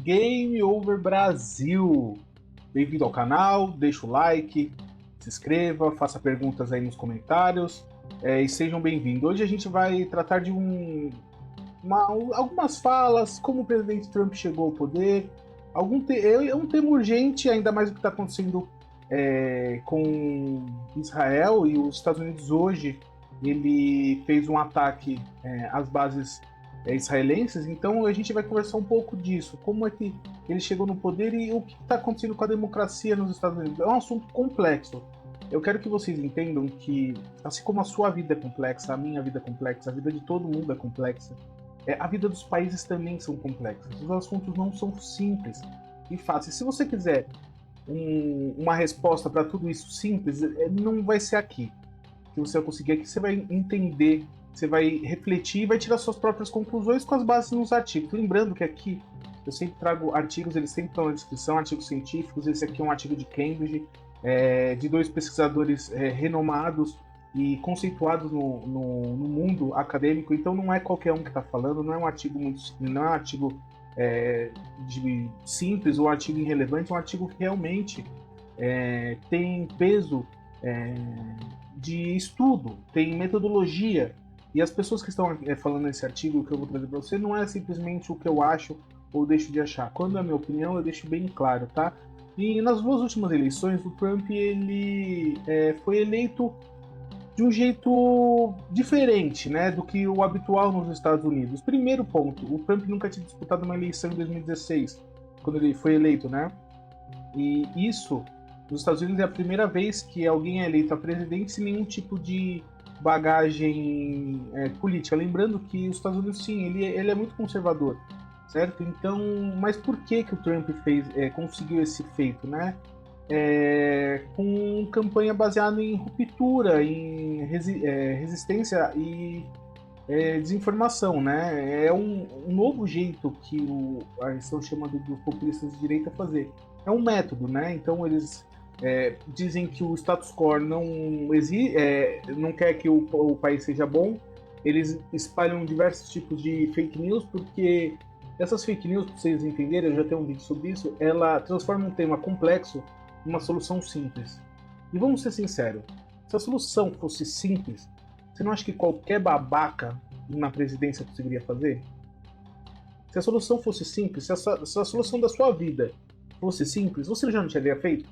Game Over Brasil. Bem-vindo ao canal, deixa o like, se inscreva, faça perguntas aí nos comentários e sejam bem-vindos. Hoje a gente vai tratar de algumas falas, como o presidente Trump chegou ao poder. É um tema urgente, ainda mais o que está acontecendo com Israel e os Estados Unidos hoje. Ele fez um ataque às bases israelenses, então a gente vai conversar um pouco disso, como é que ele chegou no poder e o que está acontecendo com a democracia nos Estados Unidos. É um assunto complexo. Eu quero que vocês entendam que, assim como a sua vida é complexa, a minha vida é complexa, a vida de todo mundo é complexa, a vida dos países também são complexas. Os assuntos não são simples e fáceis. Se você quiser uma resposta para tudo isso simples, não vai ser aqui que você vai conseguir. Aqui você vai entender, você vai refletir e vai tirar suas próprias conclusões com as bases nos artigos. Lembrando que aqui eu sempre trago artigos, eles sempre estão na descrição, artigos científicos. Esse aqui é um artigo de Cambridge, de dois pesquisadores renomados e conceituados no mundo acadêmico. Então não é qualquer um que está falando, não é um artigo de simples ou um artigo irrelevante, é um artigo que realmente tem peso de estudo, tem metodologia. E as pessoas que estão falando nesse artigo que eu vou trazer para você não é simplesmente o que eu acho ou deixo de achar. Quando é a minha opinião, eu deixo bem claro, tá? E nas duas últimas eleições, o Trump ele foi eleito de um jeito diferente, né, do que o habitual nos Estados Unidos. Primeiro ponto, o Trump nunca tinha disputado uma eleição em 2016, quando ele foi eleito, né? E isso, nos Estados Unidos, é a primeira vez que alguém é eleito a presidente sem nenhum tipo de bagagem política. Lembrando que os Estados Unidos, sim, ele é muito conservador, certo? Então, mas por que o Trump conseguiu esse feito, né? Com campanha baseada em ruptura, em resistência e desinformação, né? É um novo jeito que estão chamando dos populistas de direita fazer. É um método, né? Então eles dizem que o status quo não quer que o país seja bom. Eles espalham diversos tipos de fake news, porque essas fake news, para vocês entenderem, eu já tenho um vídeo sobre isso, ela transforma um tema complexo numa solução simples. E vamos ser sinceros, se a solução fosse simples, você não acha que qualquer babaca na presidência conseguiria fazer? Se a solução fosse simples, se a solução da sua vida fosse simples, você já não teria feito?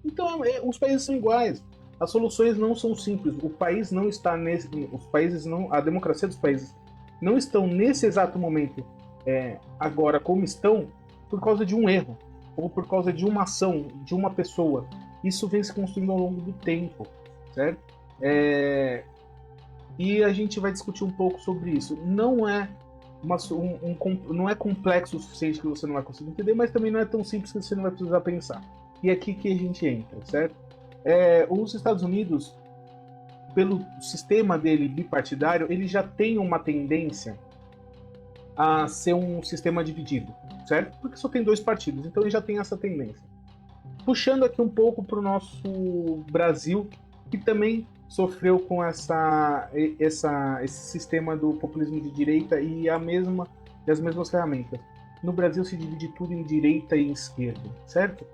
Então, os países são iguais. As soluções não são simples. O país não está nesse. A democracia dos países não estão nesse exato momento agora como estão por causa de um erro ou por causa de uma ação de uma pessoa. Isso vem se construindo ao longo do tempo, certo? E a gente vai discutir um pouco sobre isso. Não é não é complexo o suficiente que você não vai conseguir entender, mas também não é tão simples que você não vai precisar pensar. E é aqui que a gente entra, certo? Os Estados Unidos, pelo sistema dele bipartidário, ele já tem uma tendência a ser um sistema dividido, certo? Porque só tem dois partidos, então ele já tem essa tendência. Puxando aqui um pouco para o nosso Brasil, que também sofreu com esse sistema do populismo de direita e as mesmas ferramentas. No Brasil se divide tudo em direita e esquerda, certo?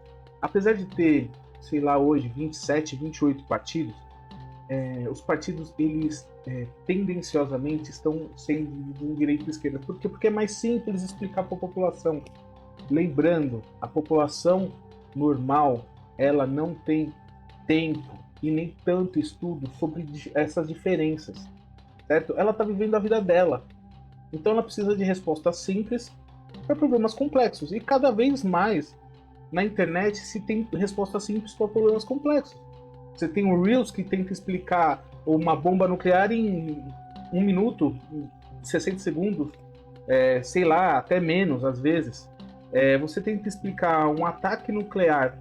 Apesar de ter, sei lá, hoje 27, 28 partidos, os partidos, eles tendenciosamente estão sendo divididos em direita e esquerda. Por quê? Porque é mais simples explicar para a população. Lembrando, a população normal, ela não tem tempo e nem tanto estudo sobre essas diferenças, certo? Ela está vivendo a vida dela. Então ela precisa de respostas simples para problemas complexos. E cada vez mais na internet se tem respostas simples para problemas complexos. Você tem o Reels que tenta explicar uma bomba nuclear em 1 minuto, 60 segundos, sei lá, até menos às vezes. Você tenta explicar um ataque nuclear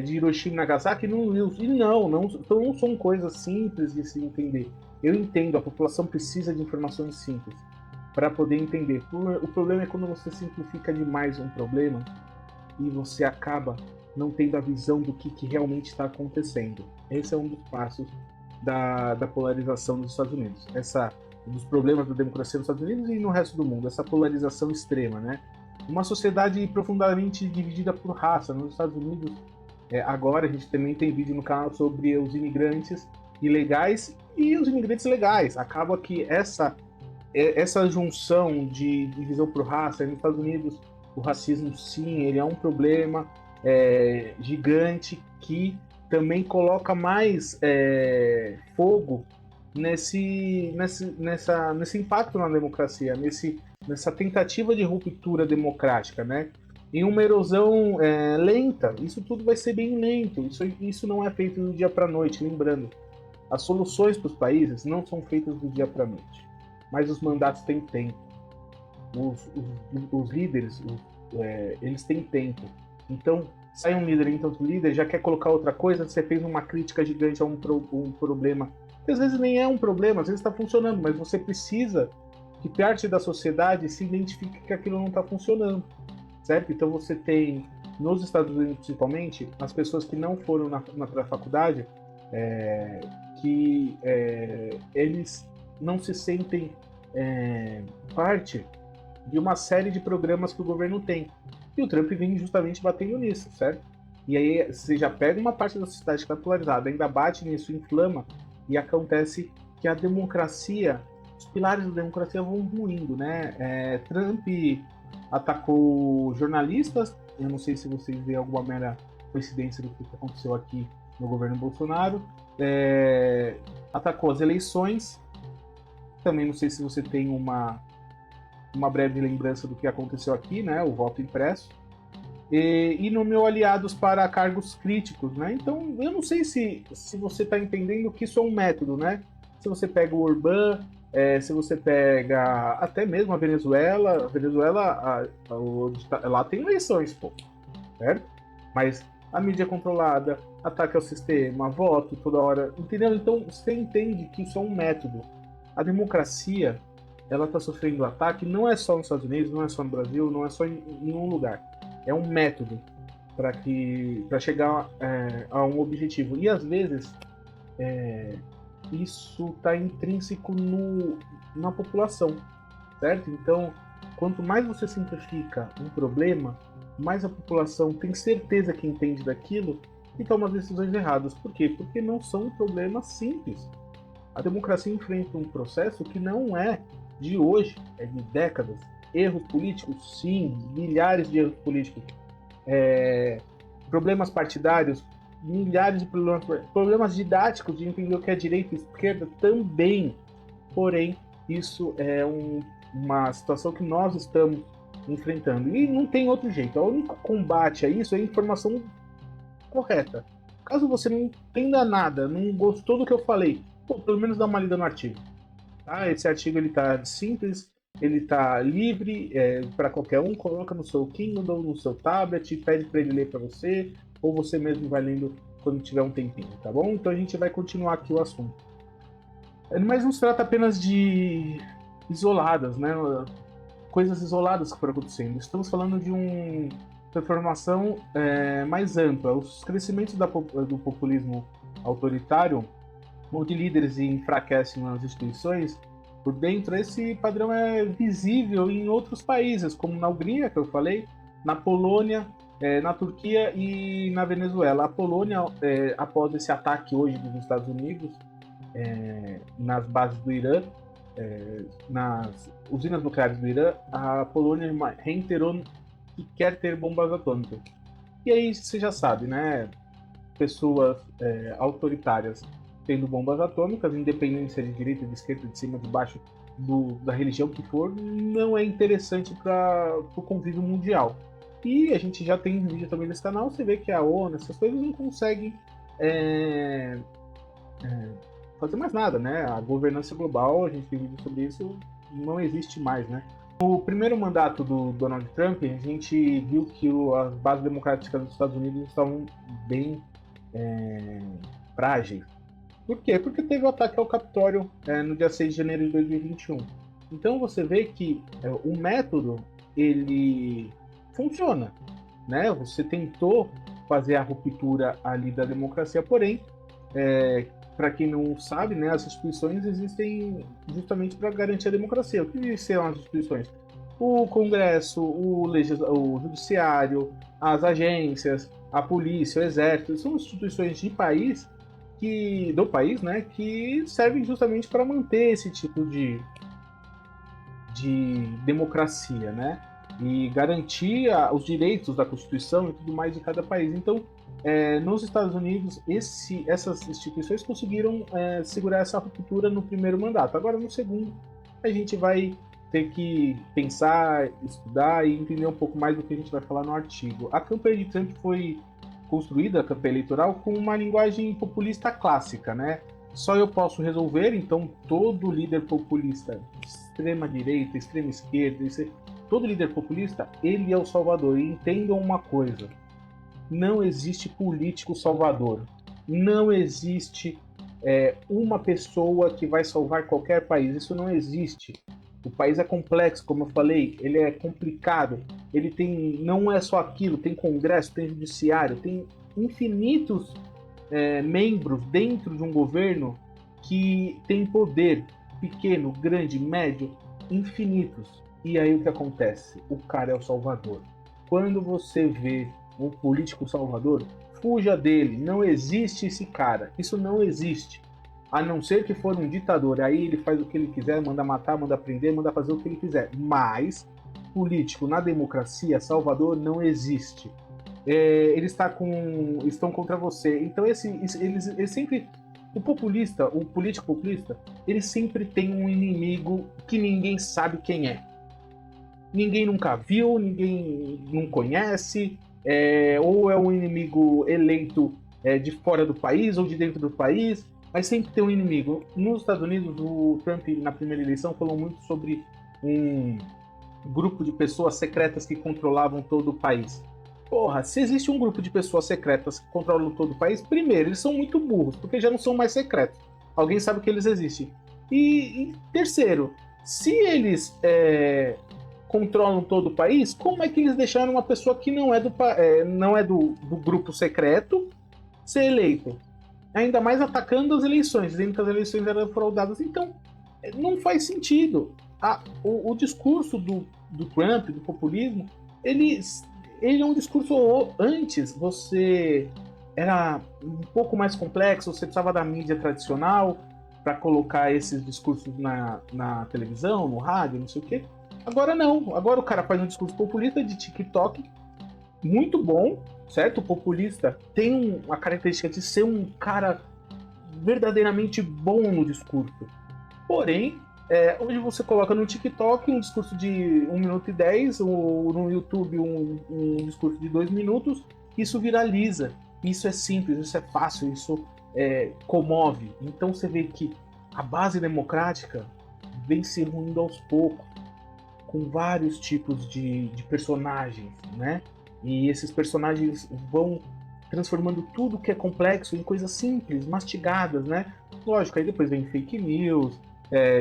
de Hiroshima e Nagasaki no Reels. E não são coisas simples de se entender. Eu entendo, a população precisa de informações simples para poder entender. O problema é quando você simplifica demais um problema e você acaba não tendo a visão do que realmente está acontecendo. Esse é um dos passos da polarização dos Estados Unidos. Dos problemas da democracia nos Estados Unidos e no resto do mundo. Essa polarização extrema, né? uma sociedade profundamente dividida por raça. Nos Estados Unidos, agora a gente também tem vídeo no canal sobre os imigrantes ilegais e os imigrantes legais. Acaba que essa junção de divisão por raça, nos Estados Unidos, o racismo, sim, ele é um problema gigante que também coloca mais fogo nesse impacto na democracia, nessa tentativa de ruptura democrática, né? Em uma erosão lenta. Isso tudo vai ser bem lento. Isso não é feito do dia para a noite, lembrando. As soluções para os países não são feitas do dia para a noite, mas os mandatos têm tempo. Os líderes, eles têm tempo. Então, sai um líder, então o líder já quer colocar outra coisa, você fez uma crítica gigante a um problema, que às vezes nem é um problema, às vezes está funcionando, mas você precisa que parte da sociedade se identifique que aquilo não está funcionando, certo? Então você tem, nos Estados Unidos principalmente, as pessoas que não foram na faculdade, que eles não se sentem parte de uma série de programas que o governo tem. E o Trump vem justamente batendo nisso, certo? E aí você já pega uma parte da sociedade que está polarizada, ainda bate nisso, inflama, e acontece que a democracia, os pilares da democracia vão ruindo, né? Trump atacou jornalistas, eu não sei se vocês veem alguma mera coincidência do que aconteceu aqui no governo Bolsonaro, atacou as eleições, também não sei se você tem uma breve lembrança do que aconteceu aqui, né? O voto impresso. E nomeou aliados para cargos críticos, né? Então, eu não sei se você está entendendo que isso é um método, né? Se você pega o Orbán, se você pega até mesmo a Venezuela, lá tem eleições, pô, certo? Mas a mídia controlada, ataque ao sistema, voto toda hora, entendeu? Então, você entende que isso é um método. A democracia, ela está sofrendo ataque, não é só nos Estados Unidos, não é só no Brasil, não é só em nenhum lugar. É um método para chegar a um objetivo. E às vezes isso está intrínseco na população, certo? Então, quanto mais você simplifica um problema, mais a população tem certeza que entende daquilo e toma decisões erradas. Por quê? Porque não são problemas simples. A democracia enfrenta um processo que não é de hoje, é de décadas. Erros políticos, sim, milhares de erros políticos. Problemas partidários, milhares de problemas didáticos de entender o que é direita e esquerda também. Porém, isso é uma situação que nós estamos enfrentando. E não tem outro jeito. O único combate a isso é a informação correta. Caso você não entenda nada, não gostou do que eu falei, pelo menos dá uma lida no artigo. Tá? Esse artigo ele tá simples, ele tá livre para qualquer um, coloca no seu Kindle, no seu tablet, pede para ele ler para você, ou você mesmo vai lendo quando tiver um tempinho, tá bom? Então a gente vai continuar aqui o assunto. Mas não se trata apenas de isoladas, né? Coisas isoladas que foram acontecendo. Estamos falando de uma transformação mais ampla. Os crescimentos do populismo autoritário, onde líderes enfraquecem as instituições, por dentro, esse padrão é visível em outros países, como na Hungria, que eu falei, na Polônia, na Turquia e na Venezuela. A Polônia, após esse ataque hoje dos Estados Unidos, nas bases do Irã, nas usinas nucleares do Irã, a Polônia reiterou que quer ter bombas atômicas. E aí você já sabe, né? Pessoas autoritárias tendo bombas atômicas, independência de direita, de esquerda, de cima, de baixo, da religião que for, não é interessante para o convívio mundial. E a gente já tem vídeo também nesse canal, você vê que a ONU, essas coisas não conseguem fazer mais nada, né? A governança global, a gente tem vídeo sobre isso, não existe mais, né? No primeiro mandato do Donald Trump, a gente viu que as bases democráticas dos Estados Unidos estavam bem frágeis. Por quê? Porque teve o ataque ao Capitólio no dia 6 de janeiro de 2021. Então você vê que o método, ele funciona, né? Você tentou fazer a ruptura ali da democracia, porém, para quem não sabe, né, as instituições existem justamente para garantir a democracia. O que são as instituições? o Congresso, o Judiciário, as agências, a polícia, o exército, são instituições do país, né, que servem justamente para manter esse tipo de democracia, né, e garantir os direitos da Constituição e tudo mais de cada país. Então, nos Estados Unidos, essas instituições conseguiram segurar essa ruptura no primeiro mandato. Agora, no segundo, a gente vai ter que pensar, estudar e entender um pouco mais do que a gente vai falar no artigo. A campanha de Trump foi construída, a campanha eleitoral, com uma linguagem populista clássica, né? Só eu posso resolver, então todo líder populista, extrema direita, extrema esquerda, todo líder populista, ele é o salvador. E entendam uma coisa, não existe político salvador. Não existe uma pessoa que vai salvar qualquer país. Isso não existe. O país é complexo, como eu falei, ele é complicado. Ele tem, não é só aquilo, tem congresso, tem judiciário, tem infinitos membros dentro de um governo que tem poder pequeno, grande, médio, infinitos. E aí o que acontece? O cara é o salvador. Quando você vê um político salvador, fuja dele. Não existe esse cara. Isso não existe. A não ser que for um ditador. Aí ele faz o que ele quiser, manda matar, manda prender, manda fazer o que ele quiser. Mas político na democracia, salvador, não existe. Eles estão contra você. Então eles sempre... O político populista, ele sempre tem um inimigo que ninguém sabe quem é. Ninguém nunca viu, ninguém não conhece, ou é um inimigo eleito de fora do país ou de dentro do país, mas sempre tem um inimigo. Nos Estados Unidos, o Trump, na primeira eleição, falou muito sobre um grupo de pessoas secretas que controlavam todo o país. Porra, se existe um grupo de pessoas secretas que controlam todo o país, primeiro, eles são muito burros, porque já não são mais secretos. Alguém sabe que eles existem. E terceiro, se eles controlam todo o país, como é que eles deixaram uma pessoa que não é do grupo secreto ser eleito? Ainda mais atacando as eleições, dizendo que as eleições eram fraudadas. Então, não faz sentido. O discurso do Trump, do populismo, ele é um discurso antes, você era um pouco mais complexo, você precisava da mídia tradicional para colocar esses discursos na televisão, no rádio, não sei o quê. Agora não. Agora o cara faz um discurso populista de TikTok muito bom, certo? O populista tem a característica de ser um cara verdadeiramente bom no discurso. Porém, onde você coloca no TikTok um discurso de 1 minuto e 10, ou no YouTube um discurso de 2 minutos, isso viraliza. Isso é simples, isso é fácil, isso comove. Então você vê que a base democrática vem se ruindo aos poucos, com vários tipos de personagens, né? E esses personagens vão transformando tudo que é complexo em coisas simples, mastigadas, né? Lógico, aí depois vem fake news,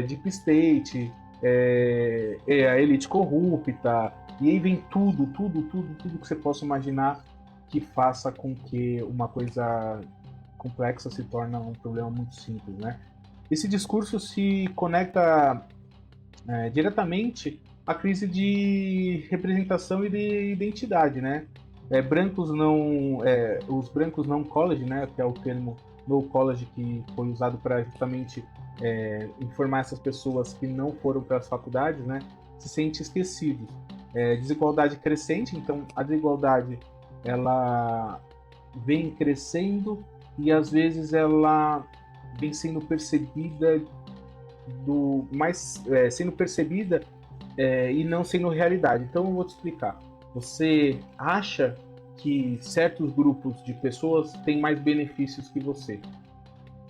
deep state, a elite corrupta, e aí vem tudo que você possa imaginar que faça com que uma coisa complexa se torne um problema muito simples, né? Esse discurso se conecta diretamente à crise de representação e de identidade, né? Os brancos não college, né, que é o termo no college que foi usado para justamente informar essas pessoas que não foram para as faculdades, né, se sentem esquecidos. Desigualdade crescente, então a desigualdade ela vem crescendo e às vezes ela vem sendo percebida e não sendo realidade. Então eu vou te explicar. Você acha que certos grupos de pessoas têm mais benefícios que você,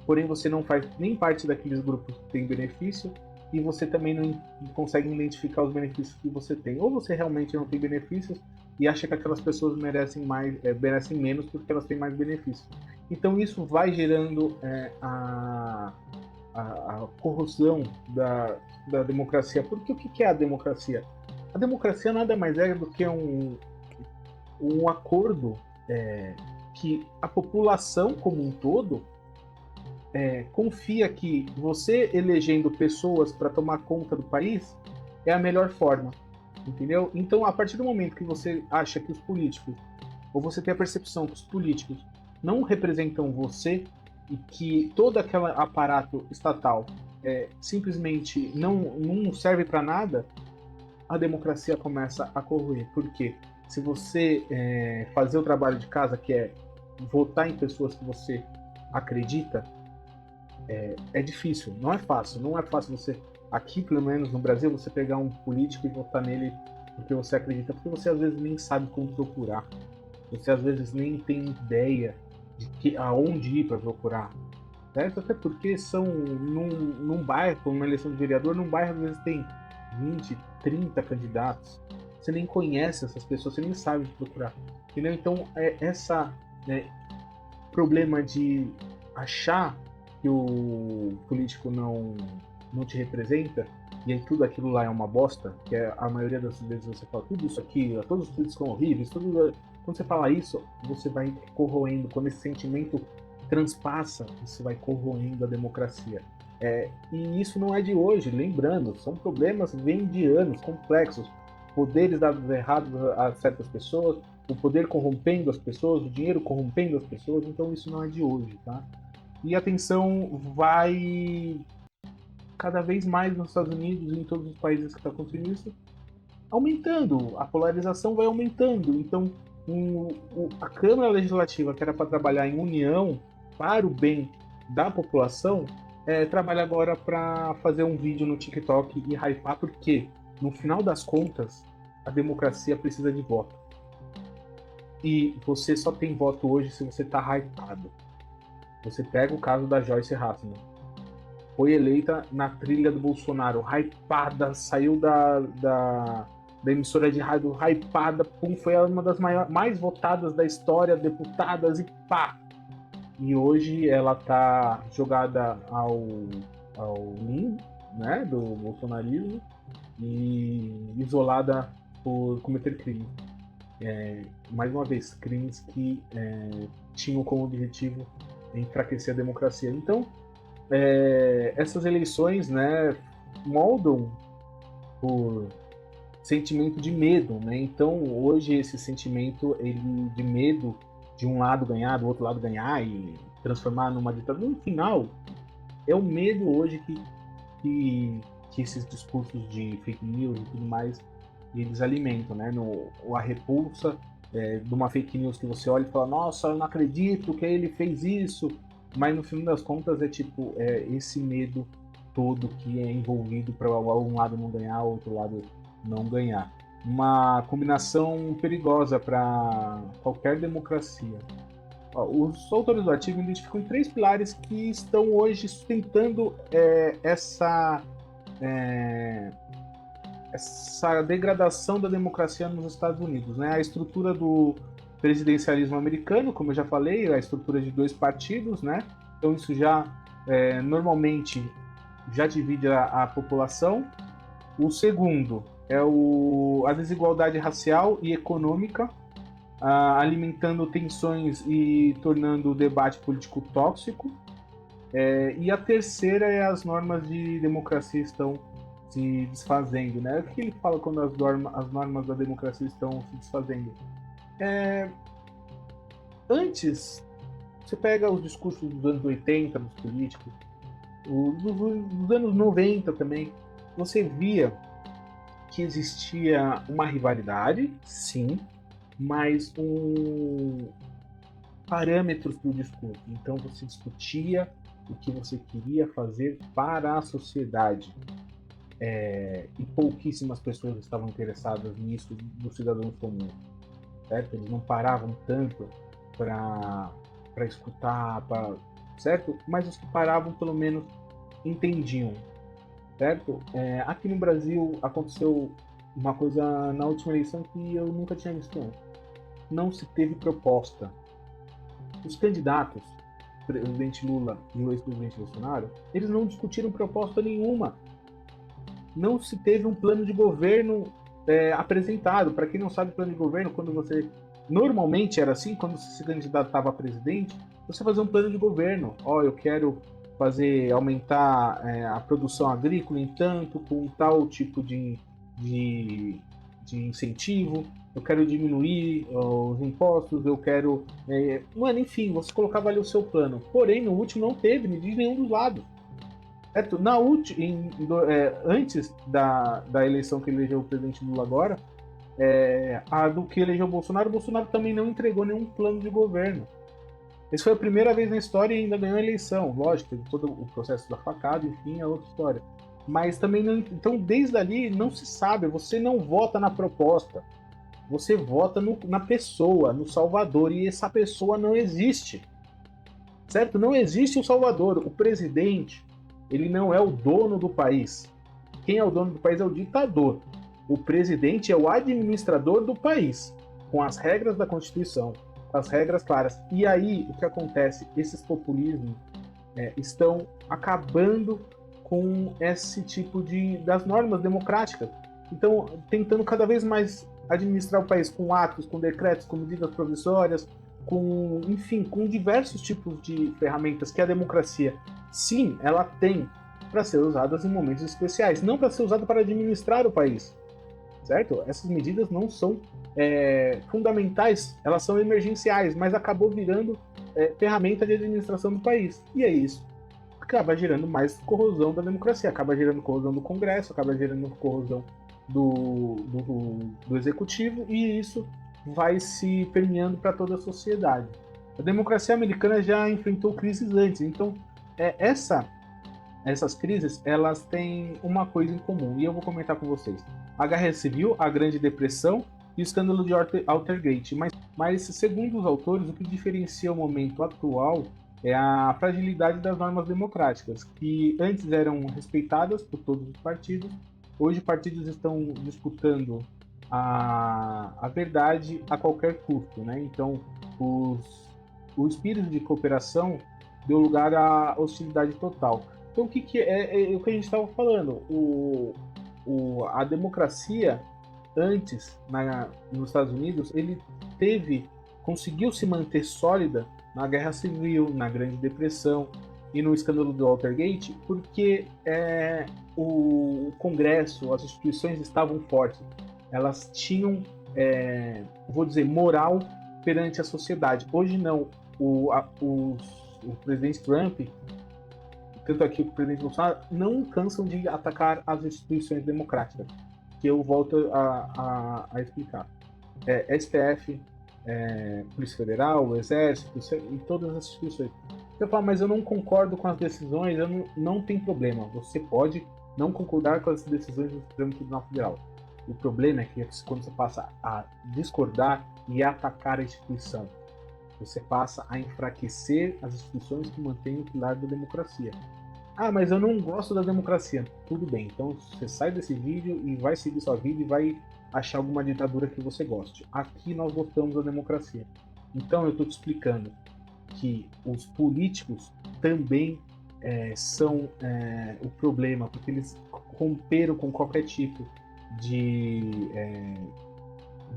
porém você não faz nem parte daqueles grupos que têm benefício e você também não consegue identificar os benefícios que você tem. Ou você realmente não tem benefícios e acha que aquelas pessoas merecem menos porque elas têm mais benefícios. Então isso vai gerando a corrosão da democracia. Porque o que é a democracia? A democracia nada mais é do que um acordo que a população como um todo confia que você elegendo pessoas para tomar conta do país é a melhor forma. entendeu? Então, a partir do momento que você acha que os políticos, ou você tem a percepção que os políticos não representam você e que todo aquele aparato estatal simplesmente não serve para nada, a democracia começa a corroer. Por quê? Se você fazer o trabalho de casa, que é votar em pessoas que você acredita, é difícil, não é fácil. Não é fácil você, aqui pelo menos no Brasil, você pegar um político e votar nele porque você acredita, porque você às vezes nem sabe como procurar. Você às vezes nem tem ideia de aonde ir para procurar. Certo? Até porque num bairro, numa eleição de vereador, num bairro às vezes tem 20, 30 candidatos. Você nem conhece essas pessoas, você nem sabe onde procurar. Entendeu? Então, essa problema de achar que o político não te representa, e aí tudo aquilo lá é uma bosta, que a maioria das vezes você fala tudo isso aqui, todos os políticos são horríveis, quando você fala isso, você vai corroendo, quando esse sentimento transpassa, você vai corroendo a democracia. E isso não é de hoje, lembrando, são problemas que vêm de anos, complexos, poderes dados errados a certas pessoas, o poder corrompendo as pessoas, o dinheiro corrompendo as pessoas, então isso não é de hoje, tá? E a tensão vai cada vez mais nos Estados Unidos e em todos os países que estão acontecendo isso, aumentando, a polarização vai aumentando, então a Câmara Legislativa, que era para trabalhar em união para o bem da população, trabalha agora para fazer um vídeo no TikTok e hypar, porque no final das contas a democracia precisa de voto. E você só tem voto hoje se você tá hypado. Você pega o caso da Joyce Hasselman. Foi eleita na trilha do Bolsonaro, hypada, saiu da emissora de rádio hypada, foi uma das mais votadas da história, deputadas e pá! E hoje ela tá jogada ao limbo, né, do bolsonarismo e isolada por cometer crimes. Mais uma vez, crimes que tinham como objetivo enfraquecer a democracia. Então, essas eleições, né, moldam por sentimento de medo, né? Então, hoje esse sentimento de medo de um lado ganhar, do outro lado ganhar e transformar numa ditadura, no final, é o medo hoje que esses discursos de fake news e tudo mais eles alimentam, né? A repulsa de uma fake news que você olha e fala, nossa, eu não acredito que ele fez isso, mas no fim das contas esse medo todo que é envolvido para um lado não ganhar, o outro lado não ganhar. Uma combinação perigosa para qualquer democracia. Os autores do artigo identificam 3 pilares que estão hoje sustentando essa degradação da democracia nos Estados Unidos, né? A estrutura do presidencialismo americano, como eu já falei, a estrutura de 2 partidos, né? Então isso já normalmente já divide a população. O segundo é a desigualdade racial e econômica, alimentando tensões e tornando o debate político tóxico. E a terceira é as normas de democracia estão se desfazendo, né? O que ele fala quando as normas da democracia estão se desfazendo? Antes, você pega os discursos dos anos 80 dos políticos, dos anos 90 também, você via que existia uma rivalidade, sim, mas parâmetros para o discurso. Então você discutia o que você queria fazer para a sociedade. E pouquíssimas pessoas estavam interessadas nisso dos cidadãos comuns, certo? Eles não paravam tanto para escutar, certo? Mas os que paravam pelo menos entendiam, certo? Aqui no Brasil aconteceu uma coisa na última eleição que eu nunca tinha visto antes. Não se teve proposta. Os candidatos, o presidente Lula e o ex-presidente Bolsonaro, eles não discutiram proposta nenhuma. Não se teve um plano de governo apresentado. Para quem não sabe, plano de governo, quando você... Normalmente era assim, quando você se candidatava a presidente, você fazia um plano de governo. Eu quero aumentar a produção agrícola em tanto, com tal tipo de de incentivo, eu quero diminuir os impostos, eu quero... Mano, enfim, você colocava ali o seu plano. Porém, no último não teve de nenhum dos lados. Certo? Antes da eleição que elegeu o presidente Lula agora, a do que elegeu o Bolsonaro também não entregou nenhum plano de governo. Essa foi a primeira vez na história e ainda ganhou a eleição. Lógico, teve todo o processo da facada, enfim, é outra história. Mas também não... Então, desde ali, não se sabe. Você não vota na proposta. Você vota na pessoa, no Salvador. E essa pessoa não existe. Certo? Não existe o Salvador. O presidente, ele não é o dono do país. Quem é o dono do país é o ditador. O presidente é o administrador do país, com as regras da Constituição, com as regras claras. E aí, o que acontece? Esses populismos estão acabando com esse tipo das normas democráticas. Então, tentando cada vez mais administrar o país com atos, com decretos, com medidas provisórias, com diversos tipos de ferramentas que a democracia, sim, ela tem para ser usadas em momentos especiais, não para ser usada para administrar o país, certo? Essas medidas não são fundamentais, elas são emergenciais, mas acabou virando ferramenta de administração do país. E é isso. Acaba gerando mais corrosão da democracia, acaba gerando corrosão do Congresso, acaba gerando corrosão do Executivo, e isso vai se permeando para toda a sociedade. A democracia americana já enfrentou crises antes, então essas crises, elas têm uma coisa em comum, e eu vou comentar com vocês. A Guerra Civil, a Grande Depressão e o escândalo de Watergate. Mas, segundo os autores, o que diferencia o momento atual é a fragilidade das normas democráticas, que antes eram respeitadas por todos os partidos. Hoje, partidos estão disputando a verdade a qualquer custo, né? Então, o espírito de cooperação deu lugar à hostilidade total. Então, o que é o que a gente estava falando? A democracia, antes, nos Estados Unidos, ele conseguiu se manter sólida na Guerra Civil, na Grande Depressão e no escândalo do Watergate, porque o Congresso, as instituições estavam fortes. Elas tinham, moral perante a sociedade. Hoje não. O presidente Trump, tanto aqui o presidente Bolsonaro, não cansam de atacar as instituições democráticas, que eu volto a explicar. STF, Polícia Federal, o Exército e todas as instituições. Você fala, mas eu não concordo com as decisões, não tem problema. Você pode não concordar com as decisões do Supremo Tribunal Federal. O problema é que quando você passa a discordar e a atacar a instituição, você passa a enfraquecer as instituições que mantêm o pilar da democracia. Ah, mas eu não gosto da democracia. Tudo bem, então você sai desse vídeo e vai seguir sua vida e vai achar alguma ditadura que você goste. Aqui nós gostamos da democracia. Então eu estou te explicando que os políticos também são o problema, porque eles romperam com qualquer tipo de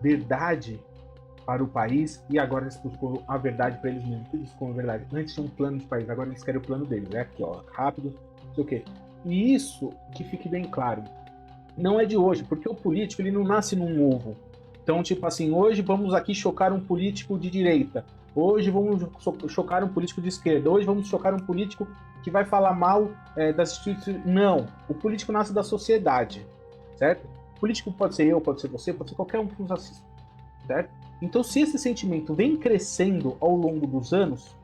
verdade para o país, e agora eles buscam a verdade para eles mesmos. Eles buscam a verdade. Antes tinha um plano de país, agora eles querem o plano deles. Aqui, ó, rápido, não sei o quê. E isso, que fique bem claro, não é de hoje, porque o político ele não nasce num ovo. Então, tipo assim, hoje vamos aqui chocar um político de direita, hoje vamos chocar um político de esquerda, hoje vamos chocar um político que vai falar mal das instituições. Não, o político nasce da sociedade, certo? O político pode ser eu, pode ser você, pode ser qualquer um que nos assista, certo? Então, se esse sentimento vem crescendo ao longo dos anos,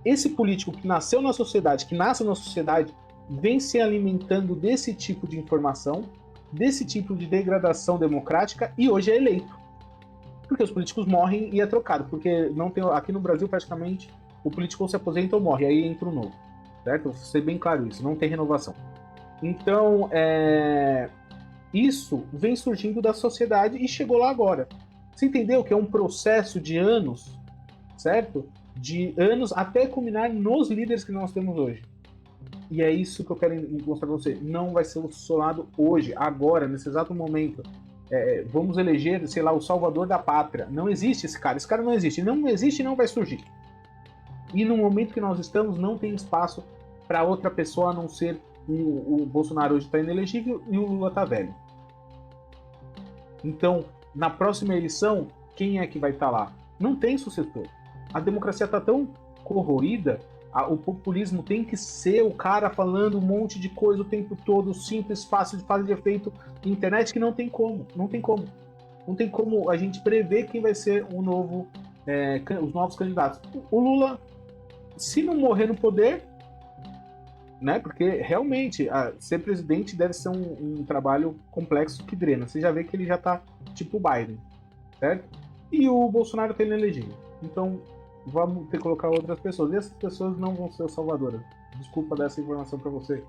esse político que nasceu na sociedade, que nasce na sociedade, vem se alimentando desse tipo de informação, desse tipo de degradação democrática, e hoje é eleito. Porque os políticos morrem e é trocado, porque não tem, aqui no Brasil praticamente o político ou se aposenta ou morre, aí entra um novo, certo? Vou ser bem claro isso, não tem renovação. Então, isso vem surgindo da sociedade e chegou lá agora. Você entendeu que é um processo de anos, certo? De anos até culminar nos líderes que nós temos hoje. E é isso que eu quero mostrar para você. Não vai ser solucionado hoje, agora, nesse exato momento. Vamos eleger, sei lá, o salvador da pátria. Não existe esse cara. Esse cara não existe. Não existe e não vai surgir. E no momento que nós estamos, não tem espaço para outra pessoa a não ser o Bolsonaro hoje está inelegível e o Lula está velho. Então, na próxima eleição, quem é que vai estar lá? Não tem sucessor. A democracia está tão corroída, o populismo tem que ser o cara falando um monte de coisa o tempo todo, simples, fácil de efeito, internet, que não tem como. Não tem como. Não tem como a gente prever quem vai ser os novos candidatos. O Lula, se não morrer no poder, né? Porque realmente ser presidente deve ser um trabalho complexo que drena. Você já vê que ele já tá tipo o Biden, certo? E o Bolsonaro tá inelegível. Então vamos ter que colocar outras pessoas. E essas pessoas não vão ser o salvador. Desculpa dar essa informação para você.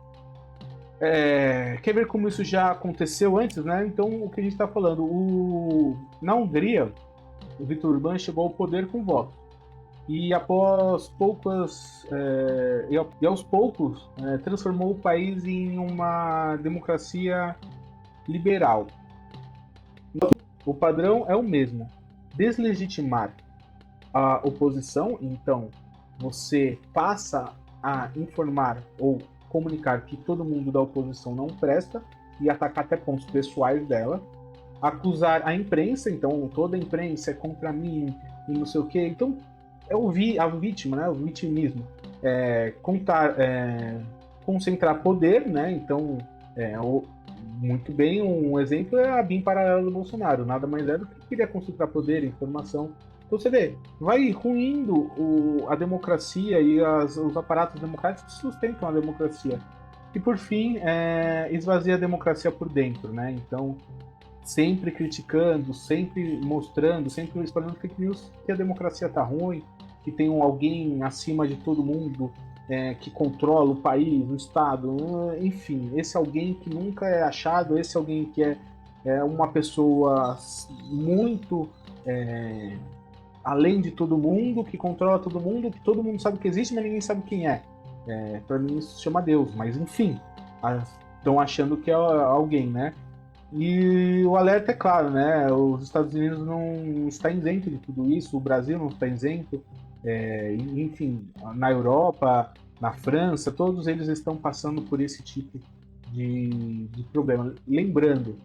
Quer ver como isso já aconteceu antes, né? Então o que a gente está falando? Na Hungria, o Viktor Orbán chegou ao poder com votos. E após aos poucos transformou o país em uma democracia liberal. O padrão é o mesmo: deslegitimar a oposição. Então você passa a informar ou comunicar que todo mundo da oposição não presta e atacar até pontos pessoais dela, acusar a imprensa, então toda a imprensa é contra mim e não sei o quê. Então a vítima, né, o vitimismo, concentrar poder, né? Então, muito bem, um exemplo é a BIM paralela do Bolsonaro, nada mais é do que queria concentrar poder, informação. Então você vê, vai ruindo a democracia e os aparatos democráticos que sustentam a democracia. E por fim, esvazia a democracia por dentro, né? Então, sempre criticando, sempre mostrando, sempre espalhando fake news que a democracia tá ruim, que tem alguém acima de todo mundo que controla o país, o Estado, enfim, esse alguém que nunca é achado, esse alguém que é uma pessoa muito além de todo mundo, que controla todo mundo, que todo mundo sabe que existe, mas ninguém sabe quem é. Para mim isso se chama Deus, mas enfim, estão achando que é alguém, né? E o alerta é claro, né? Os Estados Unidos não está isento de tudo isso, o Brasil não está isento, enfim, na Europa, na França, todos eles estão passando por esse tipo de problema. Lembrando,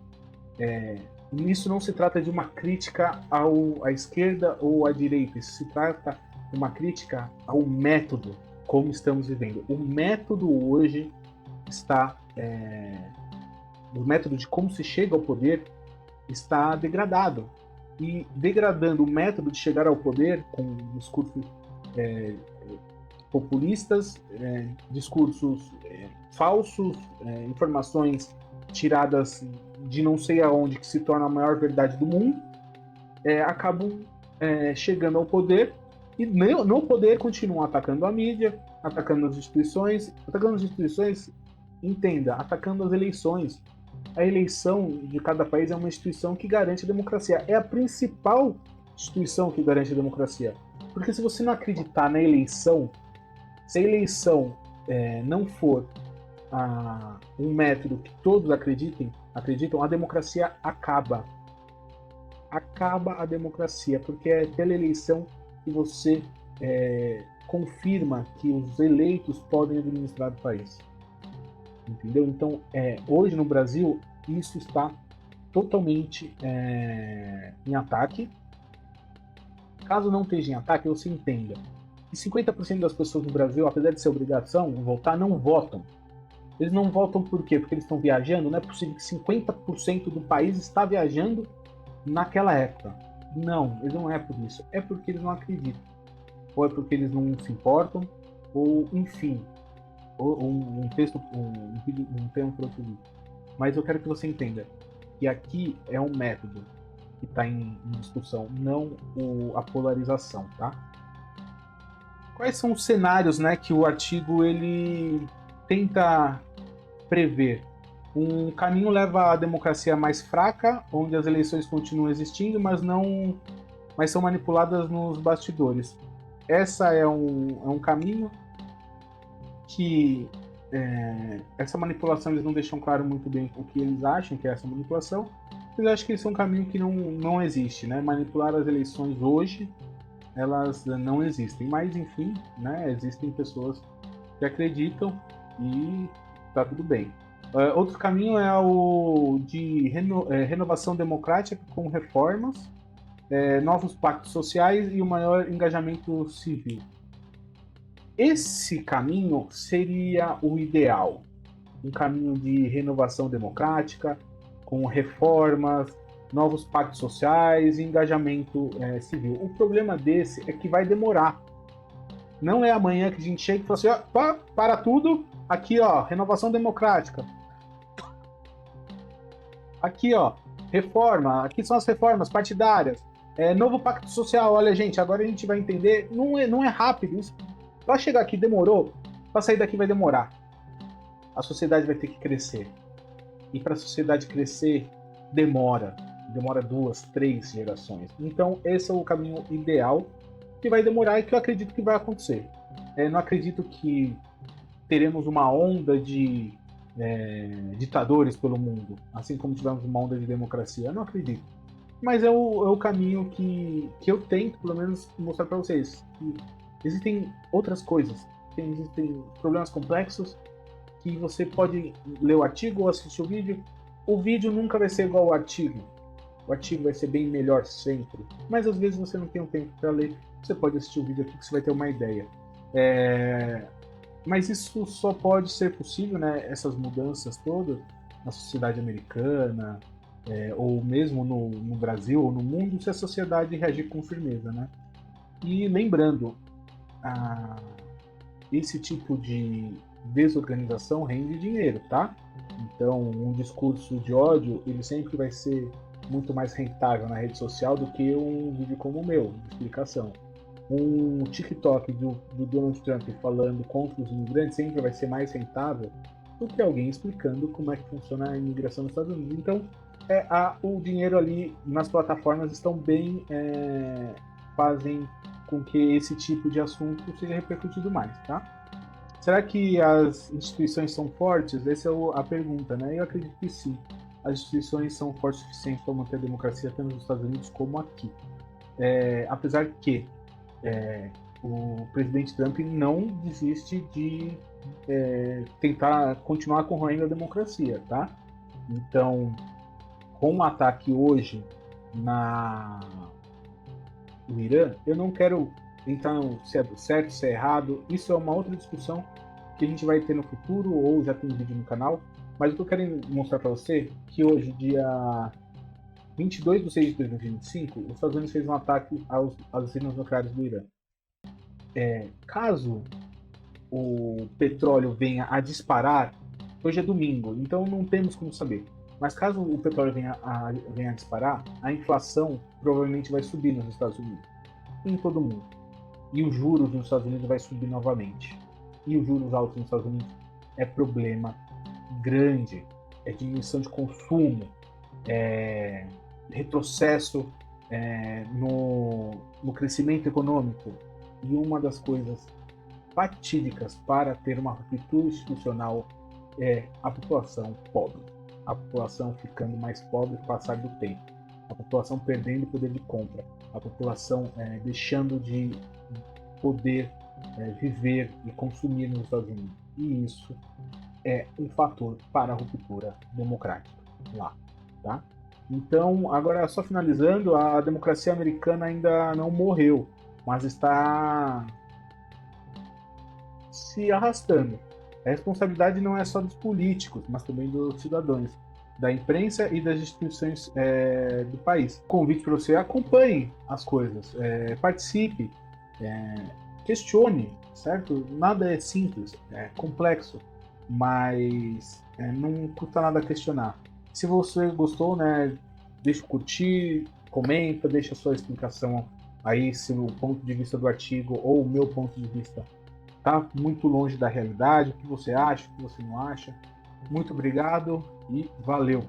isso não se trata de uma crítica à esquerda ou à direita, isso se trata de uma crítica ao método, como estamos vivendo. O método hoje está... o método de como se chega ao poder está degradado. E degradando o método de chegar ao poder com discursos populistas, discursos falsos, informações tiradas de não sei aonde, que se torna a maior verdade do mundo, acabam chegando ao poder e no poder continuam atacando a mídia, atacando as instituições, entenda, atacando as eleições. A eleição de cada país é uma instituição que garante a democracia. É a principal instituição que garante a democracia. Porque se você não acreditar na eleição, se a eleição não for um método que todos acreditam, a democracia acaba. Acaba a democracia, porque é pela eleição que você confirma que os eleitos podem administrar o país. Entendeu? Então, hoje no Brasil, isso está totalmente em ataque. Caso não esteja em ataque, você entenda que 50% das pessoas no Brasil, apesar de ser obrigação votar, não votam. Eles não votam por quê? Porque eles estão viajando? Não é possível que 50% do país está viajando naquela época. Não, eles não é por isso. É porque eles não acreditam. Ou é porque eles não se importam, ou enfim... um tema para outro vídeo. Mas eu quero que você entenda que aqui é um método que está em discussão, não a polarização, tá? Quais são os cenários, né, que o artigo ele tenta prever? Um caminho leva à democracia mais fraca, onde as eleições continuam existindo, mas são manipuladas nos bastidores. Essa é um caminho que essa manipulação eles não deixam claro muito bem o que eles acham que é essa manipulação. Eles acham que isso é um caminho que não existe, né? Manipular as eleições hoje, elas não existem. Mas, enfim, né? Existem pessoas que acreditam e tá tudo bem. Outro caminho é o de renovação democrática com reformas, novos pactos sociais e o maior engajamento civil. Esse caminho seria o ideal, um caminho de renovação democrática, com reformas, novos pactos sociais e engajamento civil. O problema desse é que vai demorar. Não é amanhã que a gente chega e fala assim, ó, para tudo, aqui ó, renovação democrática. Aqui ó, reforma, aqui são as reformas partidárias. Novo pacto social, olha gente, agora a gente vai entender, não é rápido isso. Para chegar aqui demorou, para sair daqui vai demorar. A sociedade vai ter que crescer. E para a sociedade crescer, demora 2, 3 gerações. Então, esse é o caminho ideal que vai demorar e que eu acredito que vai acontecer. Não acredito que teremos uma onda de ditadores pelo mundo, assim como tivemos uma onda de democracia. Eu não acredito. Mas é o caminho que eu tento, pelo menos, mostrar para vocês. Que existem outras coisas. Existem problemas complexos que você pode ler o artigo ou assistir o vídeo. O vídeo nunca vai ser igual ao artigo. O artigo vai ser bem melhor sempre. Mas às vezes você não tem um tempo para ler. Você pode assistir o vídeo aqui que você vai ter uma ideia. Mas isso só pode ser possível, né? Essas mudanças todas na sociedade americana, ou mesmo no Brasil ou no mundo, se a sociedade reagir com firmeza, né? E lembrando, esse tipo de desorganização rende dinheiro, tá? Então, um discurso de ódio, ele sempre vai ser muito mais rentável na rede social do que um vídeo como o meu, de explicação. Um TikTok do Donald Trump falando contra os imigrantes sempre vai ser mais rentável do que alguém explicando como é que funciona a imigração nos Estados Unidos. Então, o dinheiro ali nas plataformas estão bem, fazem com que esse tipo de assunto seja repercutido mais, tá? Será que as instituições são fortes? Essa é a pergunta, né? Eu acredito que sim. As instituições são fortes o suficiente para manter a democracia tanto nos Estados Unidos como aqui. Apesar que o presidente Trump não desiste de tentar continuar corroendo a democracia, tá? Então, com o ataque hoje no Irã, eu não quero entrar se é certo, se é errado. Isso é uma outra discussão que a gente vai ter no futuro, ou já tem um vídeo no canal. Mas o que eu quero mostrar para você é que hoje, dia 22 de 6 de 2025, os Estados Unidos fez um ataque às usinas nucleares do Irã. Caso o petróleo venha a disparar, hoje é domingo, então não temos como saber. Mas caso o petróleo venha a disparar, a inflação provavelmente vai subir nos Estados Unidos, em todo o mundo. E os juros nos Estados Unidos vai subir novamente. E os juros altos nos Estados Unidos é problema grande, é diminuição de consumo, retrocesso no crescimento econômico. E uma das coisas fatídicas para ter uma ruptura institucional é a população pobre. A população ficando mais pobre com o passar do tempo. A população perdendo o poder de compra. A população deixando de poder viver e consumir nos Estados Unidos. E isso é um fator para a ruptura democrática lá, tá? Então, agora só finalizando, a democracia americana ainda não morreu, mas está se arrastando. A responsabilidade não é só dos políticos, mas também dos cidadãos, da imprensa e das instituições do país. Convite para você: acompanhe as coisas, participe, questione, certo? Nada é simples, é complexo, mas não custa nada questionar. Se você gostou, né, deixa curtir, comenta, deixa a sua explicação aí, se o ponto de vista do artigo ou o meu ponto de vista está muito longe da realidade, o que você acha, o que você não acha. Muito obrigado e valeu!